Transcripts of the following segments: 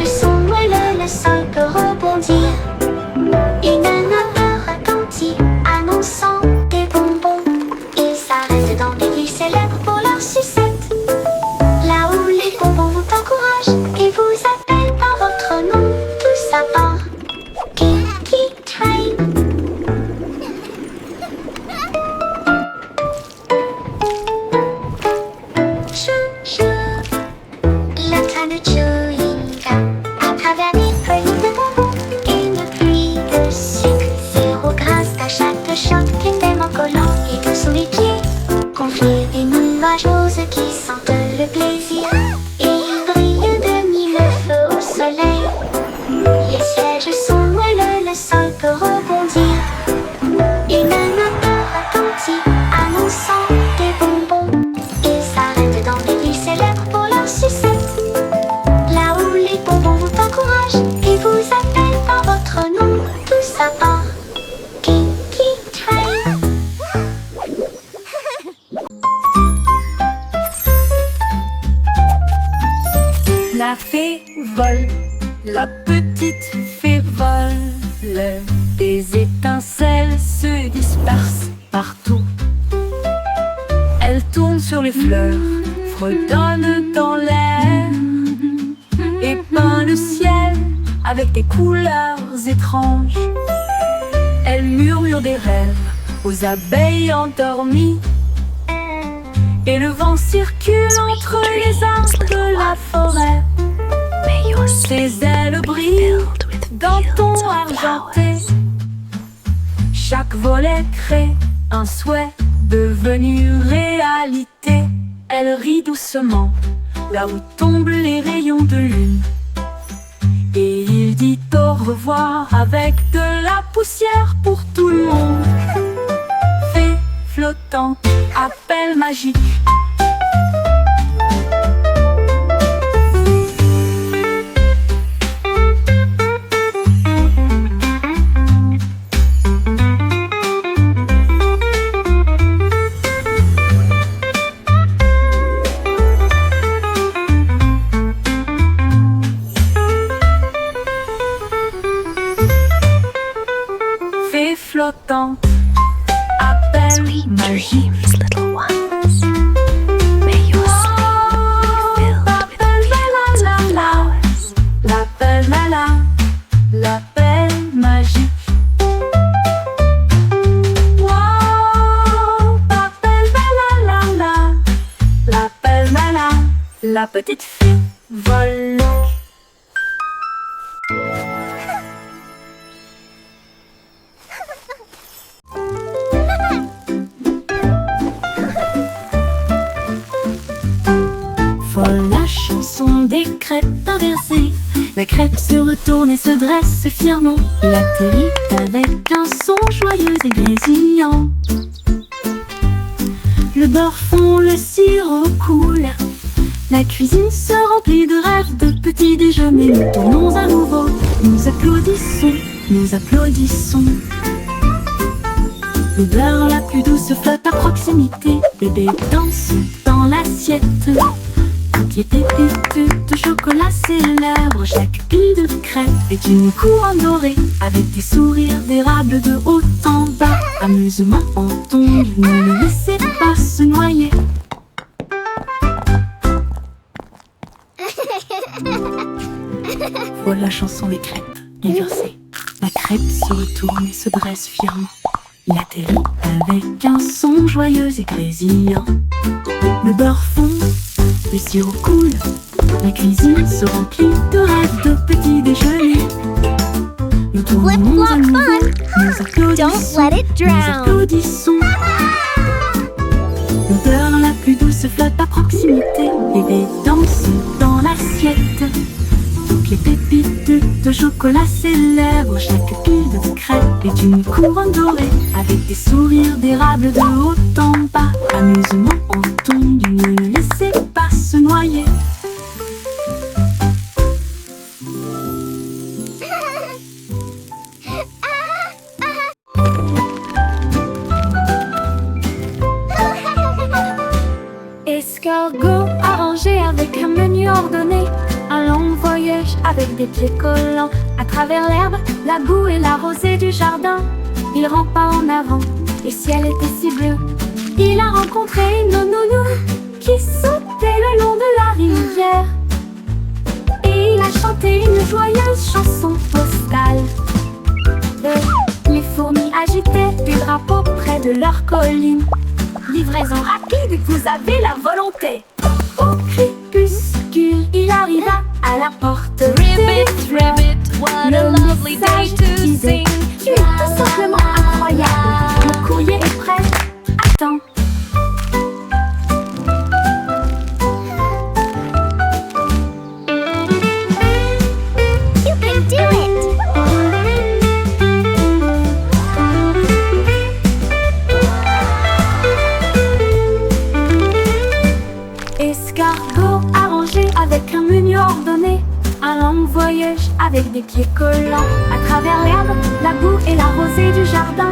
sièges sont moelleux, le sol peut rebondir. Une odeur retentit, annonçant des bonbons. Ils s'arrêtent dans des villes célèbres pour leur sucette. Là où les bonbons vous encouragent et vous appellent par votre nom, tous à part Kinky Train. Le train de chewing gum à travers les feuilles de bonbons et une pluie de sucre. Zéro grâce à chaque choc tellement collant et doux sous les pieds. Confie des nuages roses qui sentent le plaisir et ils brillent de mille feux au soleil. Les sièges sont moelleux, le sol peut rebondir. Une odeur retentit, annonçant des bonbons. Ils s'arrêtent dans des villes célèbres pour leur sucette. Là où les bonbons vous encouragent et vous appellent par votre nom, tous à part Kinky Train. La fée vole, la petite fée vole. Des étincelles se dispersent partout. Elle tourne sur les fleurs, fredonne dans l'air et peint le ciel avec des couleurs étranges. Elle murmure des rêves aux abeilles endormies. Et le vent circule entre les arbres de la forêt. Ses ailes brillent d'un ton argenté. Chaque volet crée un souhait devenu réalité. Elle rit doucement là où tombent les rayons de lune. Et il dit au revoir avec de la poussière pour tout le monde. Fée flottante, appel magique. Fée flottante, appel magique. Little ones, may your sleep be filled with beautiful flowers. L'appel l'appel magique. Wow, l'appel la petite fée vole. Folle la chanson des crêpes inversées. La crêpe se retourne et se dresse fièrement. Il atterrit avec un son joyeux et grésillant. Le beurre fond, le sirop coule. La cuisine se remplit de rêves, de petits déjeuners. Nous tournons à nouveau, nous applaudissons, nous applaudissons. L'odeur la plus douce flotte à proximité. Bébé danse dans l'assiette. Toutes les pépites de chocolat célèbrent. Chaque pile de crêpes est une couronne dorée, avec des sourires d'érable de haut en bas. Amusement en tombe, ne le laissez pas se noyer. Voilà la chanson des crêpes inversées. La crêpe se retourne et se dresse fièrement. Il atterrit avec un son joyeux et grésillant. Le beurre fond, le sirop coule. La cuisine se remplit de rêves, de petits déjeuners. Nous tournons à nouveau, nous applaudissons, nous applaudissons. L'odeur la plus douce flotte à proximité. Bébé danse dans l'assiette. Toutes les pépites de chocolat célèbrent. Chaque pile de crêpes est une couronne dorée, avec des sourires d'érable de haut en bas. Amusement en tombe, ne le laissez pas se noyer. Escargot arrangé avec un menu ordonné. Un long voyage avec des pieds collants. À travers l'herbe, la boue et la rosée du jardin, il rampa en avant, le ciel était si bleu. Il a rencontré une nounou qui sautait le long de la rivière, et il a chanté une joyeuse chanson postale. Les fourmis agitaient des drapeaux près de leur colline. Livraison rapide, vous avez la volonté. Au crépuscule, il arriva à la porte. Ribbit, ribbit, what a lovely day to sing. Tu es tout simplement incroyable. Le courrier est prêt. Attends. You can do it! Escargot arrangé avec un menu ordonné, un long voyage avec des pieds collants. À travers l'herbe, la boue et la rosée du jardin,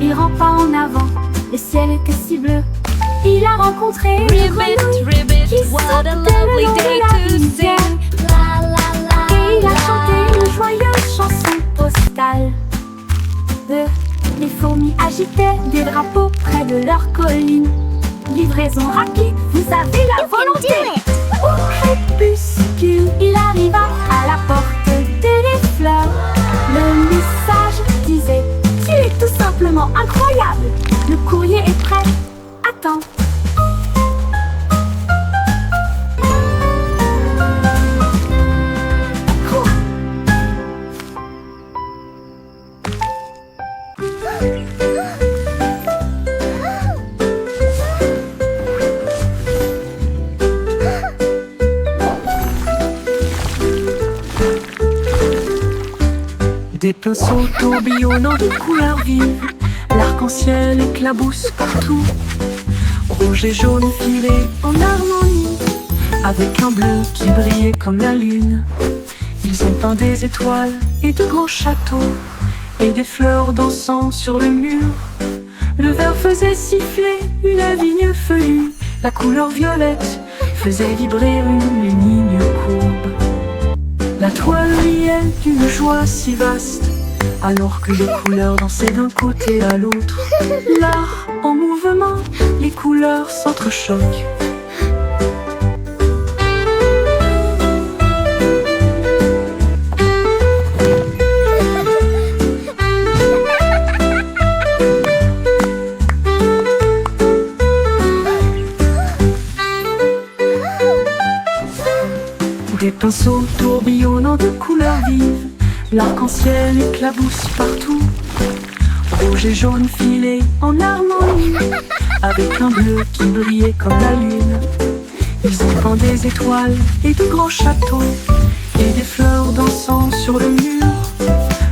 il rampa en avant, le ciel était si bleu. Il a rencontré une Ribbit, grenouille ribbit, qui what sautait a le lovely long de day la to rivière, sing. et il a chanté une joyeuse chanson postale. Les fourmis agitaient des drapeaux près de leur colline. Livraison rapide, vous avez la volonté. Au crépuscule, il arriva à la porte des fleurs. Le message disait: tu es tout simplement incroyable. Le courrier est prêt. Attends. Cours. Des pinceaux tourbillonnant de couleurs vives, l'arc-en-ciel éclabousse partout. Rouge et jaune filés en harmonie, avec un bleu qui brillait comme la lune. Ils ont peint des étoiles et de grands châteaux, et des fleurs dansant sur le mur. Le vert faisait siffler une vigne feuillue, la couleur violette faisait vibrer une ligne courbe. La toile riait d'une joie si vaste, alors que les couleurs dansaient d'un côté à l'autre. L'art en mouvement, les couleurs s'entrechoquent. Des pinceaux tourbillonnant de couleurs vives, l'arc-en-ciel éclabousse partout. Rouge et jaune filés en harmonie, avec un bleu qui brillait comme la lune. Ils ont peint des étoiles et de grands châteaux, et des fleurs dansant sur le mur.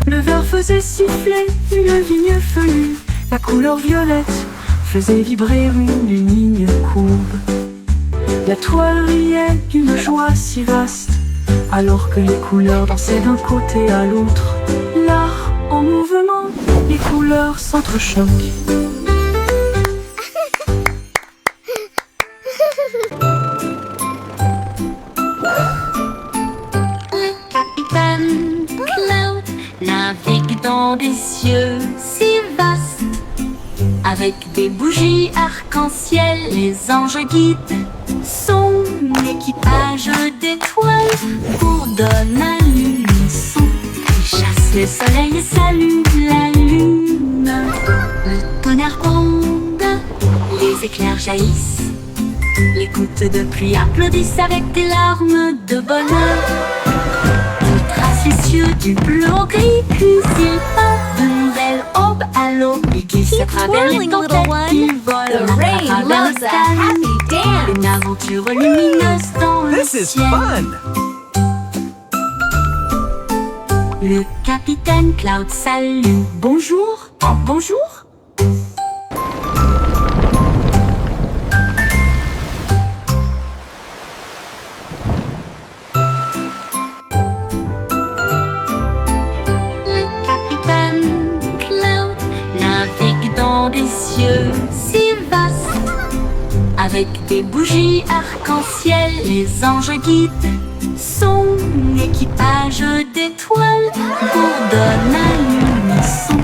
Le vert faisait siffler une vigne feuillue, la couleur violette faisait vibrer une ligne courbe. La toile riait d'une joie si vaste, alors que les couleurs dansaient d'un côté à l'autre. L'art en mouvement, les couleurs s'entrechoquent. Capitaine Cloud navigue dans des cieux si vastes, avec des bougies arc-en-ciel, les anges guident son équipage d'étoiles bourdonne à l'unisson. Il chasse le soleil et salue la lune. Le tonnerre gronde, les éclairs jaillissent, les gouttes de pluie applaudissent avec des larmes de bonheur. Il trace les cieux du bleu au gris, puis il peint de nouvelles aubes à l'aube. Il glisse à travers les whirling, little tempêtes, one. il vole The rain à travers le loves a ciel. happy dance. Une aventure lumineuse dans le This is ciel. fun! Le capitaine Cloud salue. Bonjour, bonjour. Le capitaine Cloud navigue dans des cieux si vastes, avec des bougies arc-en-ciel, les anges guident son équipage d'étoiles coordonne à l'unisson.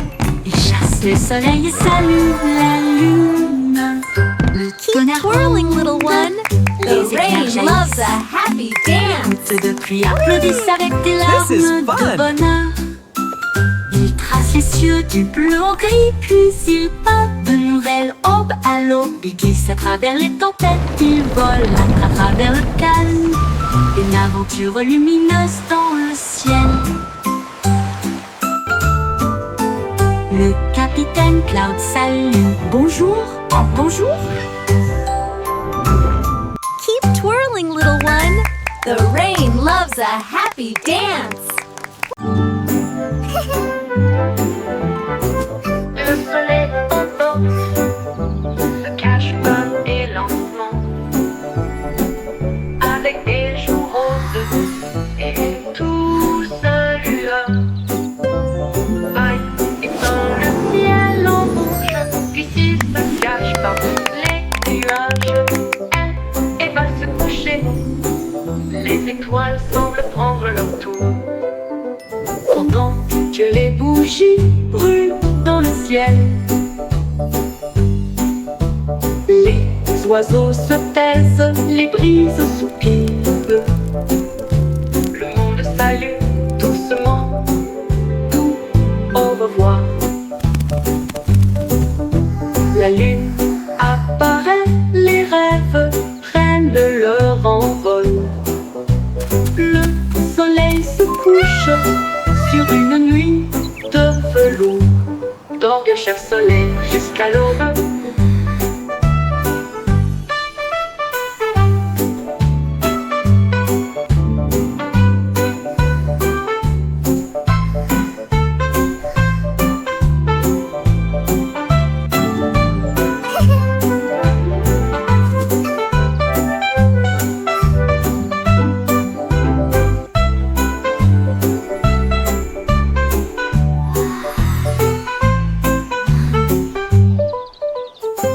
Il chasse le soleil et salue la lune. Le tonnerre Twirling, little one. The Les éclairs rain jaillissent. loves a happy dance. Gouttes de pluie applaudissent avec des larmes is de fun. bonheur. Il trace les cieux du bleu au gris, puis il peint de nouvelles aubes à l'aube. Il glisse à travers les tempêtes, il vole à travers le calme. Une aventure lumineuse dans le ciel. Le capitaine Cloud salue. Bonjour, bonjour. Keep twirling, little one. The rain loves a happy dance. Le soleil emporte, se cache pas et lentement, avec des jours roses et tout sa lueur. Vaille et dans le ciel en rouge, ici se cache parmi les nuages. Elle va se coucher, les étoiles semblent prendre leur tour. Pendant que les bougies brûlent dans le ciel, les oiseaux se taisent, les brises soupirent. Le monde salue doucement, tout au revoir. La lune apparaît, les rêves prennent leur envol. Le soleil se couche sur une nuit de velours. Dors bien, cher soleil, jusqu'à l'aube.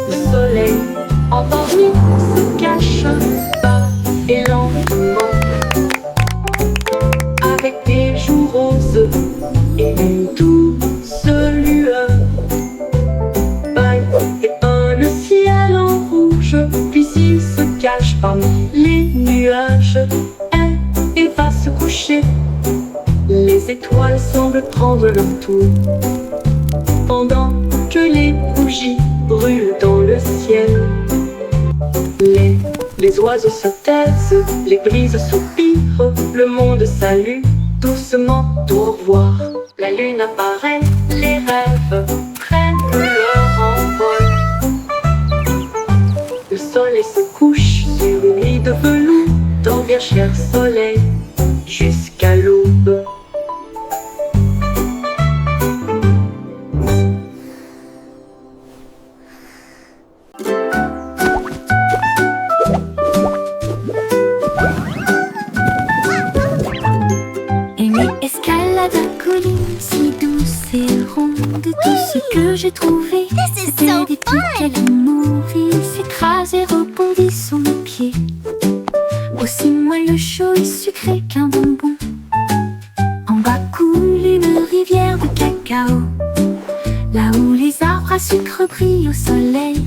Le soleil endormi se cache bas et lentement, avec des joues roses et une douce lueur. Baille et peint le ciel en rouge, puis il se cache parmi les nuages. Elle va se coucher, les étoiles semblent prendre leur tour. Pendant que les bougies brûlent dans le ciel, les oiseaux se taisent, les brises soupirent. Le monde salue doucement, au revoir. La lune apparaît, les rêves prennent leur envol. Le soleil se couche sur une lit de velours. Dors bien, cher soleil, jusqu'à l'aube. Amy escalade la colline si douce et ronde. Tout ce que j'ai trouvé, This is c'était so des pics qui nourris, s'écrasent et rebondissent sous mes pieds. Aussi moelleux, chaud et sucré qu'un bonbon. En bas coule une rivière de cacao, là où les arbres à sucre brillent au soleil.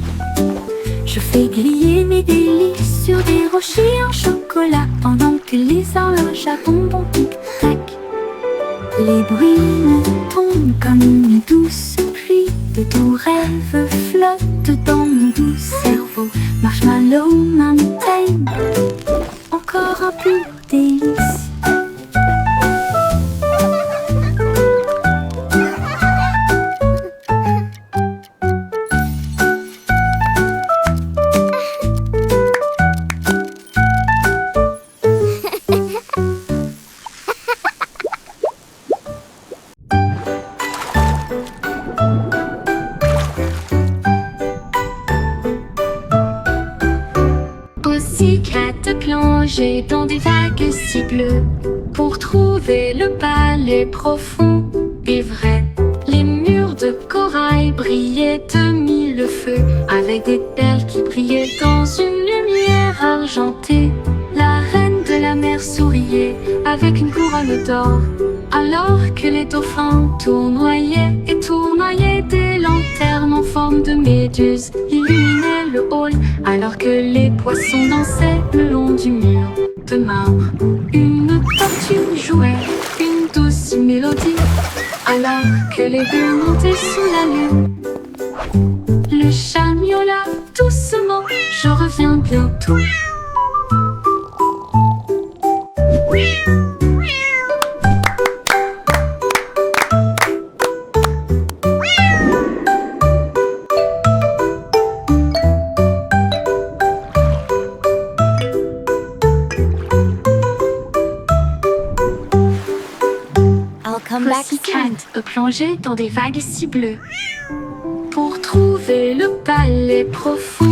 Je fais griller mes délices sur des rochers en chocolat, pendant que les horloges à bonbons tic-tac. Les bruines tombent comme une douce pluie, de doux rêves flottent dans mon doux cerveau. Marshmallow Mountain, encore un peu de délice. Pussycat plongeait dans des vagues si bleues pour trouver le palais profond et vrai. Les murs de corail brillaient de mille feux, avec des perles qui brillaient dans une lumière argentée. La reine de la mer souriait avec une couronne d'or. Alors que les dauphins tournoyaient et tournoyaient, des lanternes en forme de méduse illuminaient le hall. Alors que les poissons dansaient le long du mur de marbre, une tortue jouait une douce mélodie. Alors que les bulles montaient sous la lune, le chat miaula doucement, je reviens bientôt. Pussycat plongé dans des vagues si bleues pour trouver le palais profond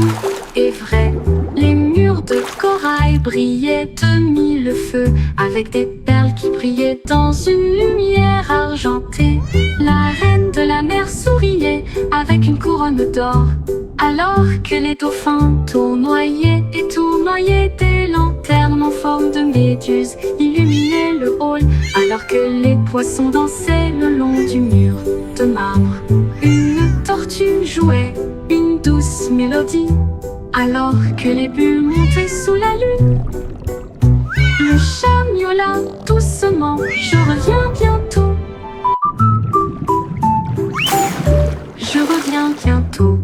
et vrai. Les murs de corail brillaient de mille feux, avec des perles qui brillaient dans une lumière argentée. La reine de la mer souriait avec une couronne d'or. Alors que les dauphins tournoyaient et tournoyaient, des lanternes en forme de méduse illuminaient le hall. Alors que les poissons dansaient le long du mur de marbre, une tortue jouait une douce mélodie. Alors que les bulles montaient sous la lune, le chat miaula doucement, je reviens bientôt. Je reviens bientôt.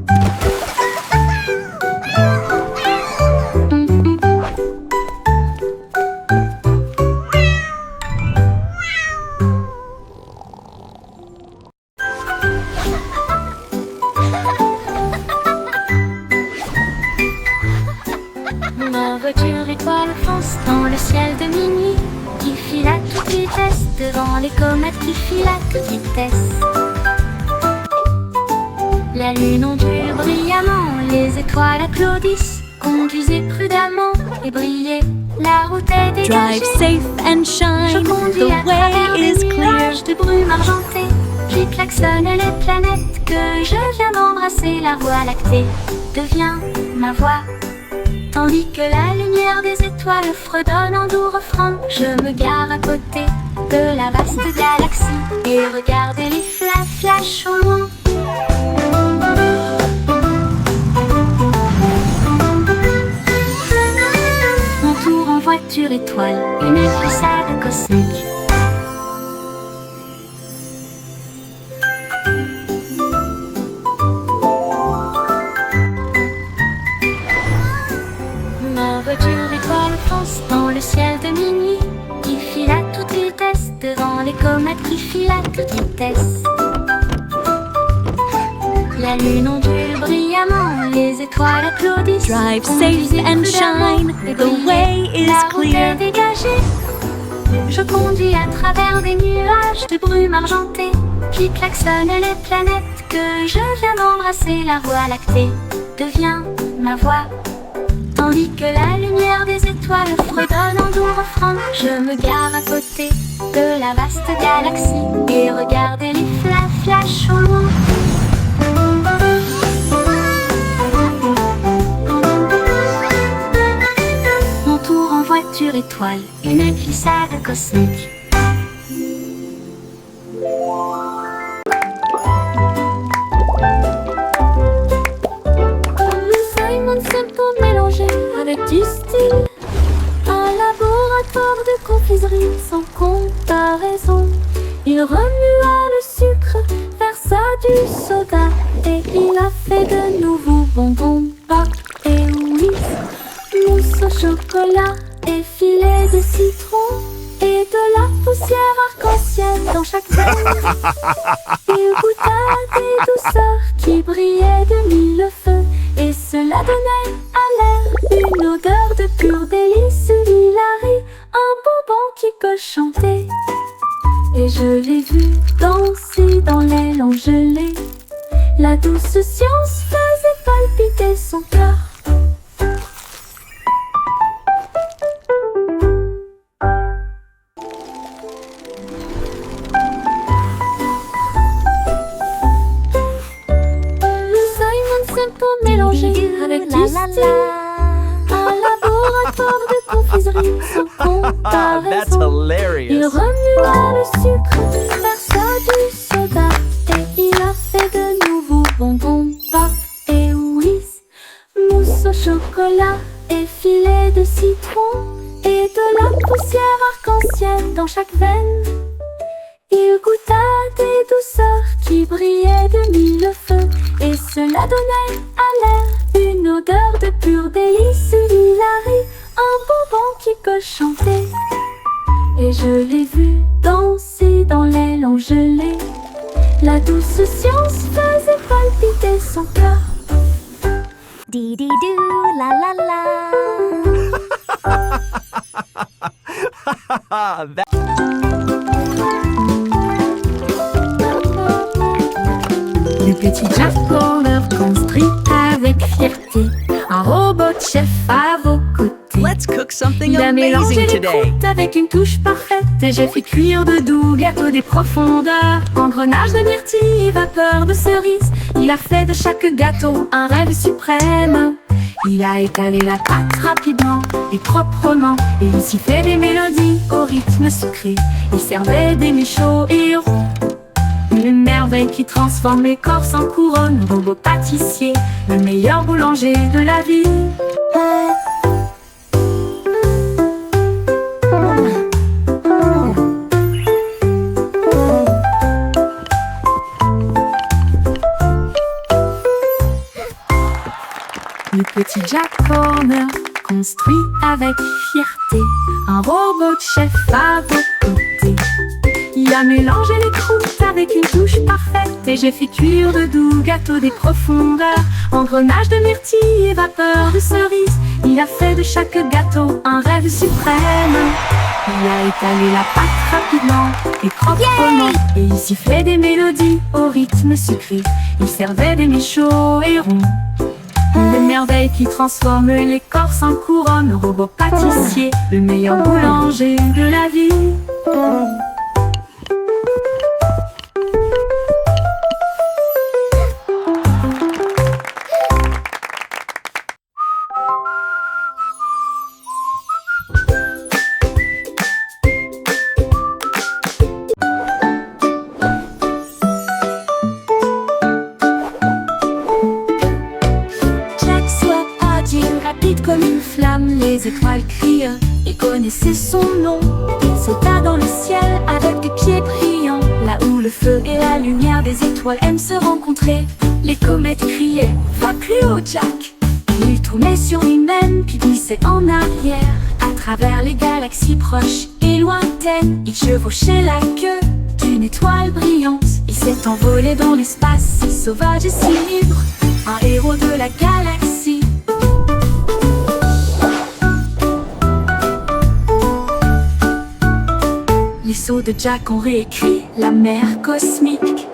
Ma voiture étoile fonce dans le ciel de minuit, qui file à toute vitesse devant les comètes qui filent à toute vitesse. La lune ondule brillamment, les étoiles applaudissent. Conduisez prudemment et brillez, la route est dégagée. Drive safe and Je shine, conduis the à travers way is des clear. nuages de brume argentée. J'y klaxonne les planètes que je viens d'embrasser. La voie lactée devient ma voix, tandis que la lumière des étoiles fredonne en doux refrain. Je me gare à côté de la vaste galaxie et regardez les flash au loin. Mon tour en voiture étoile, une glissade cosmique. Ma voiture étoile fonce dans le ciel de minuit, qui file à toute vitesse devant les comètes qui filent à toute vitesse. La lune ondule brillamment, les étoiles applaudissent. Drive safe Conduisez and prudemment shine, et the brillez, way is la route clear. est dégagée. Je conduis à travers des nuages de brume argentée, qui klaxonne les planètes que je viens d'embrasser. La voie lactée devient ma voix, tandis que la lumière des étoiles fredonne en doux refrain. Je me gare à côté de la vaste galaxie et regardez les flash au loin. Mon tour en voiture étoile, une glissade cosmique. Simon Simple mélangé avec du style, un laboratoire de confiserie sans comparaison. Il remua le sucre, versa du soda et il a fait de nouveaux bonbons, pâte et whisk, mousse au chocolat et filet de citron et de la poussière arc-en-ciel dans chaque verre. Il goûta des douceurs qui brillaient de mille feux et cela donnait à l'air une odeur de pur délice. Hilary, un bonbon qui peut chanter. Et je l'ai vu danser dans l'aile gelée. La douce science faisait palpiter son cœur. Le Simon Simple mélangé avec du style, un laboratoire de confiserie sans That's comparaison. Il hilarious. remua le sucre, versa du soda et il a fait de nouveaux bonbons, pop et whiz, mousse au chocolat et filet de citron et de la poussière arc-en-ciel dans chaque veine. Il goûta des douceurs qui brillaient de mille feux et cela donnait à l'air une odeur de pur délice. Il arrive un bonbon qui peut chanter et je l'ai vu danser dans les longs gelés. La douce science faisait palpiter son cœur. Dee-dee-doo, la la la. That- Le petit Jack Horner construit avec fierté un robot chef à vos côtés. Let's cook something Il a mélangé amazing les today. croûtes avec une touche parfaite et j'ai fait cuire de doux gâteaux des profondeurs. Engrenage de myrtille et vapeur de cerise, il a fait de chaque gâteau un rêve suprême. Il a étalé la pâte rapidement et proprement et il s'y fait des mélodies au rythme sucré. Il servait des mets chauds et ronds. Une merveille qui transforme l'écorce en couronne. Robot pâtissier, le meilleur boulanger de la ville. Le petit Jack Horner construit avec fierté un robot de chef à vos côtés. Il a mélangé les croûtes avec une touche parfaite et j'ai fait cuire de doux gâteaux des profondeurs. Engrenage de myrtille et vapeur de cerise, il a fait de chaque gâteau un rêve suprême. Il a étalé la pâte rapidement et proprement et il sifflait des mélodies au rythme sucré. Il servait des mets chauds et ronds. Une merveille qui transforme l'écorce en couronne. Robot pâtissier, le meilleur boulanger de la ville. Jack soit agile, rapide comme une flamme, les étoiles crient, il connaissait son nom. Il sauta dans le ciel avec des pieds brillants, là où le feu et la lumière des étoiles aiment se rencontrer. Les comètes criaient, va plus haut Jack. Il tournait sur lui-même puis glissait en arrière, à travers les galaxies proches et lointaines. Il chevauchait la queue d'une étoile brillante. Il s'est envolé dans l'espace, si sauvage et si libre, un héros de la galaxie. Les sauts de Jack ont réécrit la mer cosmique.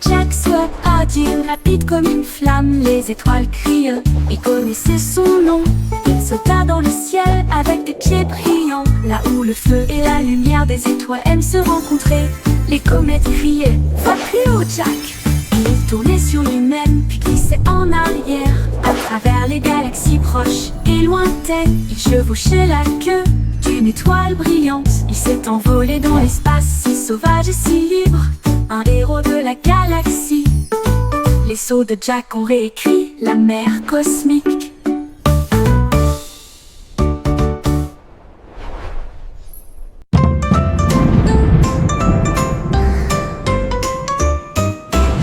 Jack soit agile, rapide comme une flamme, les étoiles crient, il connaissait son nom. Il sauta dans le ciel avec des pieds brillants, là où le feu et la lumière des étoiles aiment se rencontrer. Les comètes criaient, va plus haut Jack. Il tournait sur lui-même puis glissait en arrière, à travers les galaxies proches et lointaines. Il chevauchait la queue d'une étoile brillante. Il s'est envolé dans l'espace, si sauvage et si libre, un héros de la galaxie. Les sauts de Jack ont réécrit la mer cosmique.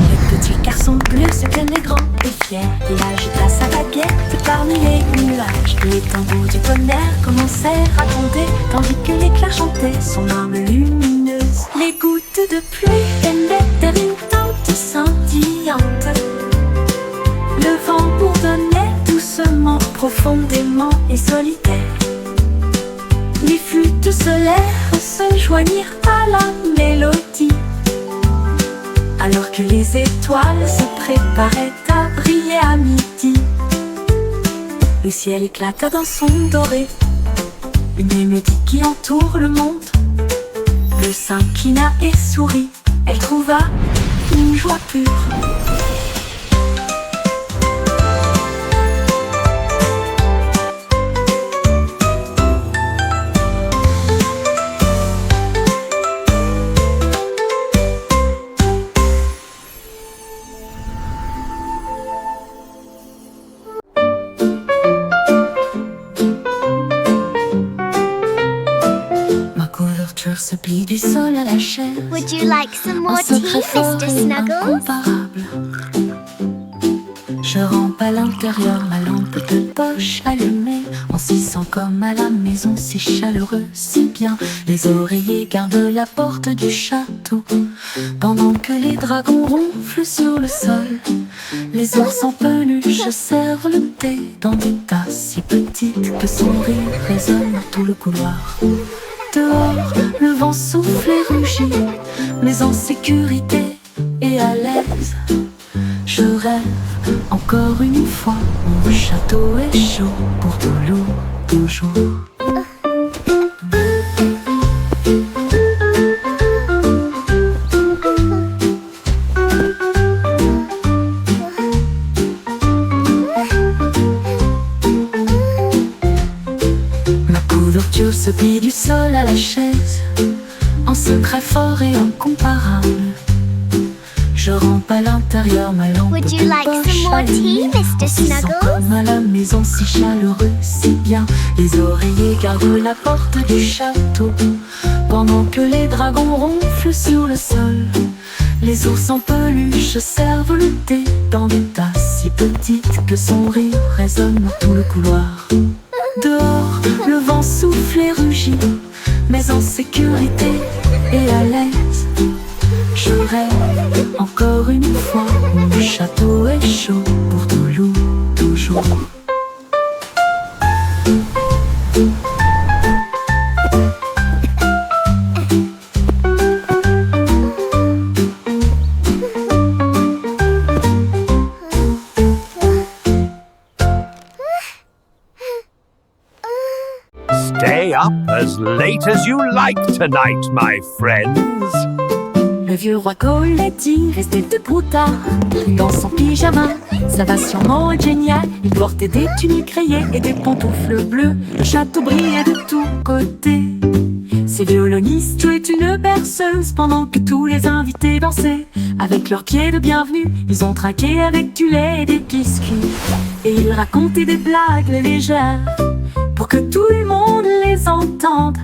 Le petit garçon bleu se tenait grand et fier. Il agita sa baguette parmi les nuages. Les tambours du tonnerre commençaient à gronder, tandis que l'éclair chantait son âme lumineuse. Les gouttes de pluie venaient vers une tente scintillante. Le vent bourdonnait doucement, profondément et solitaire. Les flûtes solaires se joignirent à la mélodie, alors que les étoiles se préparaient à briller à midi. Le ciel éclata d'un son doré, une mélodie qui entoure le monde. Le de s'inclina et sourit. Elle trouva une joie pure. Ma couverture se plie du sol à la chaise. Would you like some more Un tea, secret fort Mr. et Snuggles? incomparable. Je rampe à l'intérieur, ma lampe de poche allumée. On s'y sent comme à la maison, si chaleureux, si bien. Les oreillers gardent la porte du château, pendant que les dragons ronflent sur le sol. Les ours en peluche servent le thé dans des tasses si petites que son rire résonne dans tout le couloir. Dehors, le vent souffle et rugit, mais en sécurité et à l'aise. Je rêve encore une fois, mon château est chaud pour toujours. Ma couverture se plie du sol à la chaise, en secret fort et incomparable. Je rampe à l'intérieur, ma lampe Would you de like some poche more tea, allumée. Mr. On s'y sent Snuggles? comme à la maison, si chaleureux, si bien. Les oreillers gardent la porte du château, pendant que les dragons ronflent sur le sol. Les ours en peluche servent le thé dans des tasses si petites que son rire résonne dans tout le couloir. Dehors, le vent souffle et rugit, mais en sécurité et à l'aise. Je rêve encore une fois, mon château est chaud pour toujours. Stay up as late as you like tonight, my friends. Le vieux roi Coletti restait debout tard, dans son pyjama. Ça va sûrement être génial. Il portait des tuniques rayées et des pantoufles bleues. Le château brillait de tous côtés. Ses violonistes jouaient une berceuse pendant que tous les invités dansaient. Avec leurs pieds de bienvenue, ils ont trinqué avec du lait et des biscuits. Et ils racontaient des blagues légères pour que tout le monde les entende.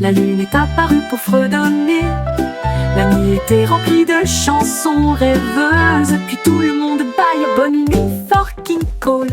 La lune est apparue pour fredonner. La nuit était remplie de chansons rêveuses. Puis tout le monde baille bonne nuit, fucking call.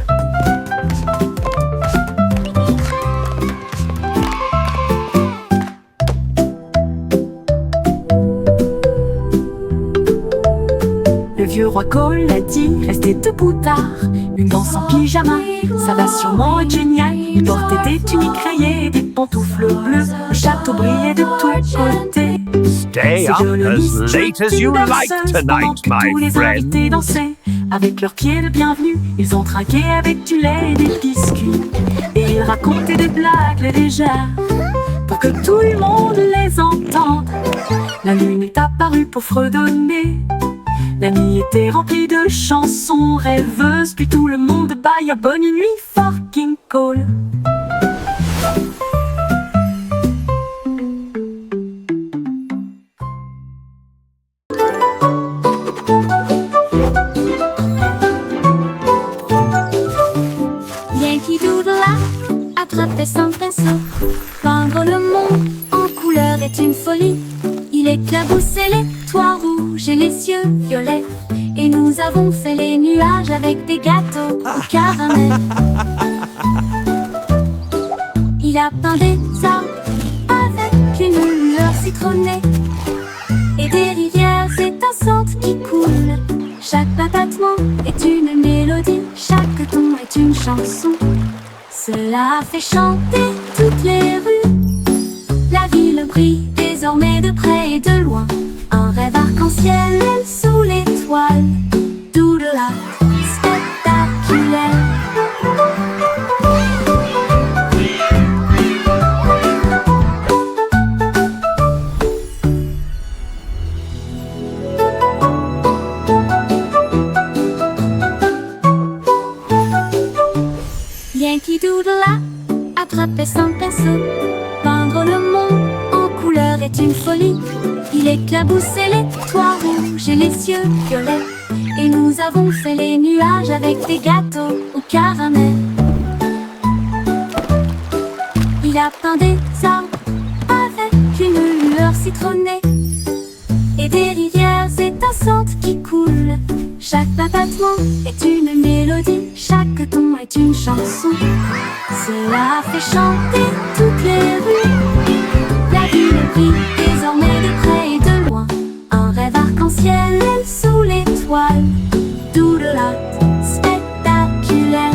Le vieux roi Coletti restait debout tard, une danse en pyjama. Ça va sûrement être génial. Il portait des tuniques rayées et des pantoufles bleues. Le château brillait de tous côtés. Stay up as late as you like tonight, Tous my les invités friends. dansaient avec leurs pieds de bienvenue. Ils ont trinqué avec du lait et des biscuits. Et ils racontaient des blagues légères pour que tout le monde les entende. La lune est apparue pour fredonner. La nuit était remplie de chansons rêveuses. Puis tout le monde baille bonne nuit, fucking call. Yankee Doodle a attrapé son pinceau. Peindre le monde en couleur est une folie. Il éclaboussait les toits rouges et les cieux violets. Et nous avons fait les nuages avec des gâteaux au caramel. Il a peint des arbres avec une lueur citronnée et des rivières étincelantes qui coulent. Chaque battement est une mélodie, chaque ton est une chanson. Cela a fait chanter toutes les rues. La ville brille désormais de près et de loin. Un rêve arc-en-ciel sous l'étoile. Doodle art spectaculaire. attraper son pinceau. Peindre le monde en couleur est une folie. Il éclaboussait les toits rouges et les cieux violets. Et nous avons fait les nuages avec des gâteaux au caramel. Il a peint des arbres avec une lueur citronnée et des rivières étincelantes qui coulent. Chaque battement est une mélodie, chaque ton est une chanson. Cela fait chanter toutes les rues. La ville brille désormais de près et de loin. Un rêve arc-en-ciel sous l'étoile, d'où le lac spectaculaire.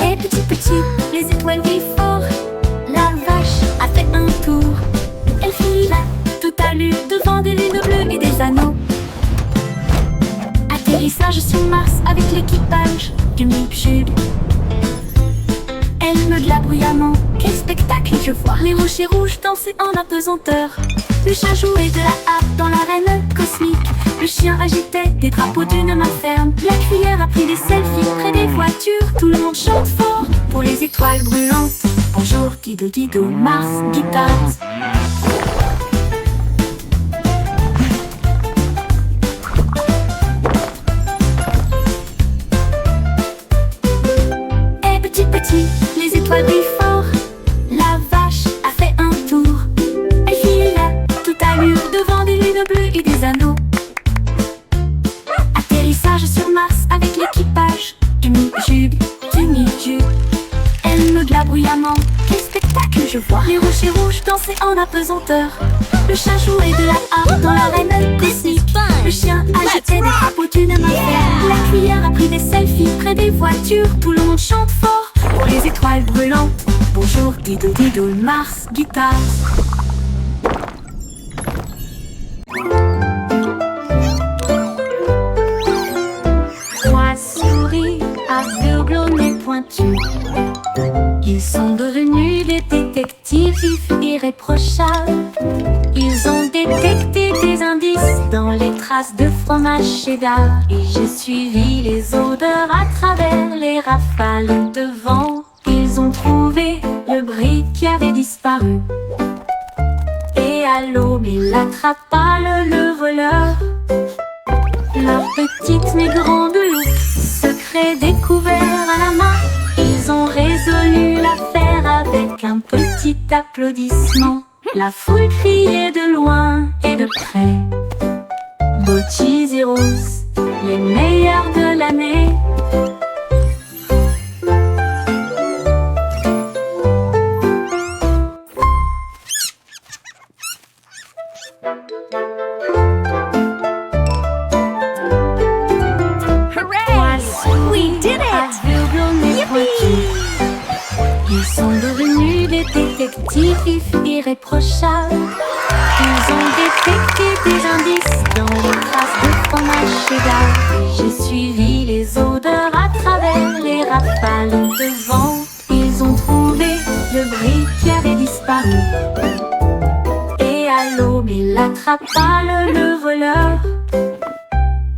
Et petit, les étoiles brillent fort. La vache a fait un tour. Elle file à toute allure devant des lunes bleues et des anneaux. Atterrissage sur Mars avec l'équipage du Mipchug. Elle meugla bruyamment. Quel spectacle je vois! Les rochers rouges danser en apesanteur. Le chat jouait de la harpe dans l'arène cosmique. Le chien agitait des drapeaux d'une main ferme. La cuillère a pris des selfies près des voitures. Tout le monde chante fort pour les étoiles brûlantes. Bonjour Dido Dido, Mars Guitars. Et petit, les étoiles brillent fort. La vache a fait un tour. Elle file à toute allure devant des lunes bleues et des anneaux. Atterrissage sur Mars avec l'équipage du Mipchug, du Mipchug. Elle meugla bruyamment. Quel spectacle je vois! Les rochers rouges dansaient en apesanteur. Le chat jouait de la harpe dans l'arène cosmique. Le chien agitait des drapeaux d'une main ferme. La cuillère a pris des selfies près des voitures. Tout le monde chante fort pour les étoiles brûlantes. Bonjour Dido Dido, Mars Guitars. Trois souris aveugles au nez pointu. Ils sont devenus des détectives vifs irréprochables. Ils ont détecté des indices dans les traces de fromage cheddar. Et j'ai suivi les odeurs à travers les rafales de vent. Ils ont trouvé le brick qui avait disparu. Et à l'aube, il attrapa le voleur. Leur petite mais grande loupe, secret découvert à la main. Ils ont résolu l'affaire avec un petit applaudissement. La foule criait de loin et de près. Bocchi et Rose, les meilleurs de l'année. Ils sont devenus des détectives irréprochables. Ils ont détecté des indices dans les traces de fromage cheddar. Et j'ai suivi les odeurs à travers les rafales de vent. Ils ont trouvé le brick qui avait disparu. Et à l'aube, il attrapa le voleur.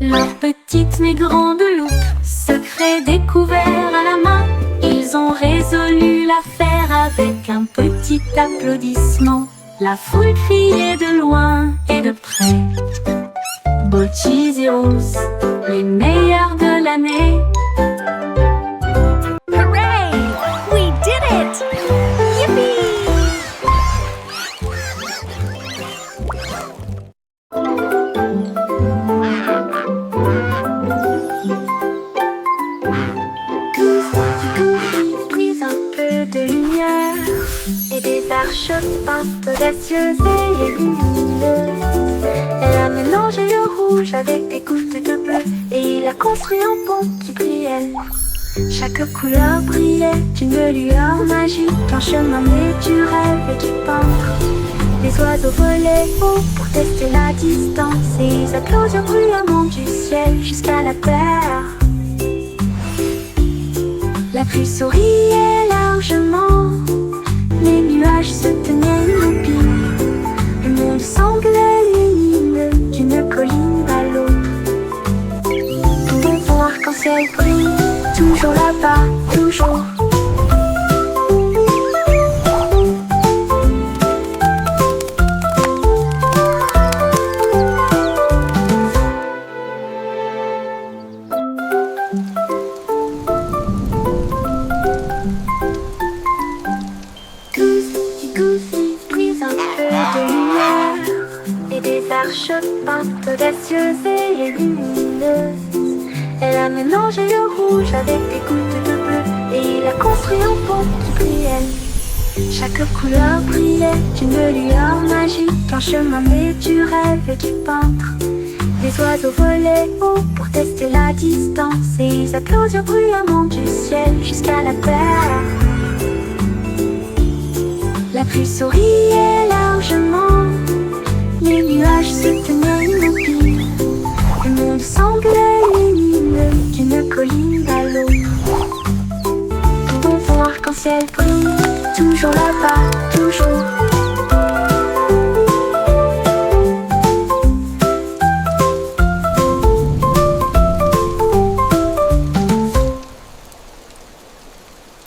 Leur petite mais grande loupe, secret découvert à la main. Ils ont résolu l'affaire avec un petit applaudissement. La foule criait de loin et de près. Bocchi et Rose, les meilleurs de l'année. Hooray! We did it! Yippee! Brise un peu de lumière et des arches peintes audacieuses et lumineuses. Elle a mélangé le rouge avec des gouttes de bleu et il a construit un pont qui brillait. Chaque couleur brillait d'une lueur magique, un chemin né du rêve et du peintre. Les oiseaux volaient haut pour tester la distance et ils applaudirent bruyamment du ciel jusqu'à la terre. La pluie souriait largement, les nuages nuages se tenaient immobiles. Le monde semblait lumineux d'une colline à l'autre. Ton fond arc-en-ciel brille, toujours là-bas, toujours. Peintes audacieuses et lumineuses. Elle a mélangé le rouge avec des gouttes de bleu et il a construit un pont qui brillait. Chaque couleur brillait d'une lueur magique, un chemin né du rêve et du peintre. Les oiseaux volaient haut pour tester la distance et ils applaudirent bruyamment du ciel jusqu'à la terre. La pluie souriait largement, les nuages se